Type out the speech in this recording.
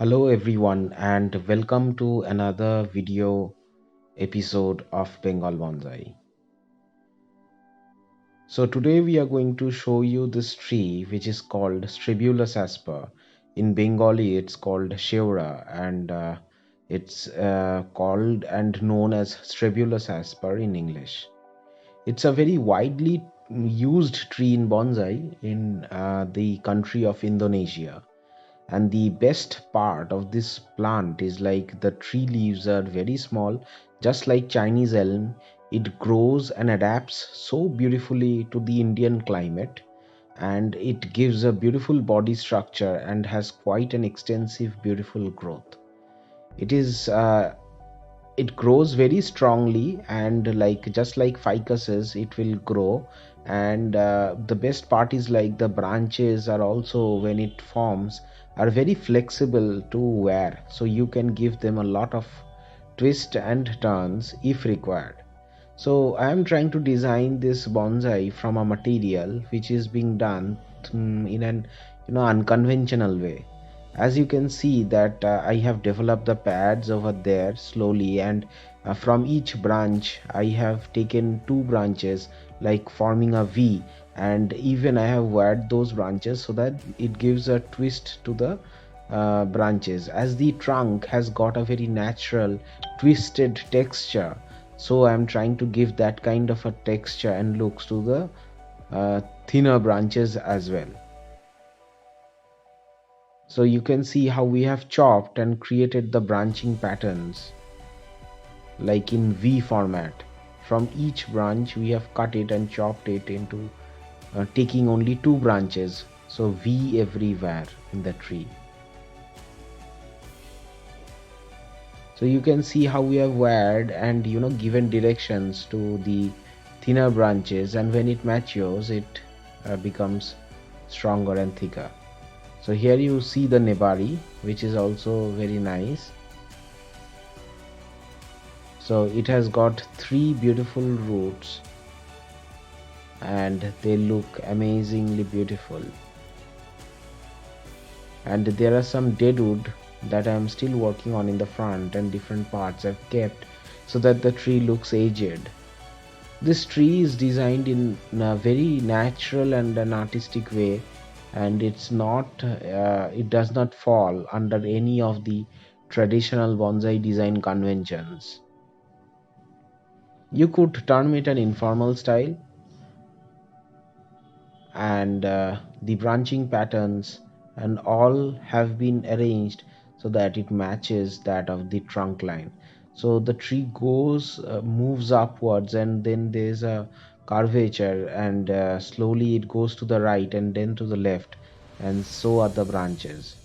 Hello everyone and welcome to another video episode of Bengal Bonsai. So today we are going to show you this tree which is called Strebulus asper. In Bengali it's called seorah and it's called and known as Strebulus asper in English. It's a very widely used tree in bonsai in the country of Indonesia. And the best part of this plant is like the tree leaves are very small, just like Chinese elm. It grows and adapts so beautifully to the Indian climate, and it gives a beautiful body structure and has quite an extensive, beautiful growth. It is it grows very strongly, and like just like ficuses it will grow. And the best part is like the branches are also, when it forms, are very flexible to wear, so you can give them a lot of twist and turns if required. So I am trying to design this bonsai from a material which is being done in an unconventional way. As you can see that I have developed the pads over there slowly, and from each branch I have taken two branches, like forming a V, and even I have wired those branches so that it gives a twist to the branches, as the trunk has got a very natural twisted texture. So I'm trying to give that kind of a texture and looks to the thinner branches as well. So you can see how we have chopped and created the branching patterns like in V format. From each branch we have cut it and chopped it into taking only two branches, so V everywhere in the tree. So you can see how we have wired and given directions to the thinner branches, and when it matures it becomes stronger and thicker. So here you see the nebari, which is also very nice. So it has got three beautiful roots and they look amazingly beautiful. And there are some dead wood that I am still working on in the front, and different parts I've kept so that the tree looks aged. This tree is designed in a very natural and an artistic way, and it does not fall under any of the traditional bonsai design conventions. You could term it an informal style, and the branching patterns and all have been arranged so that it matches that of the trunk line. So the tree moves upwards, and then there's a curvature, and slowly it goes to the right and then to the left, and so are the branches.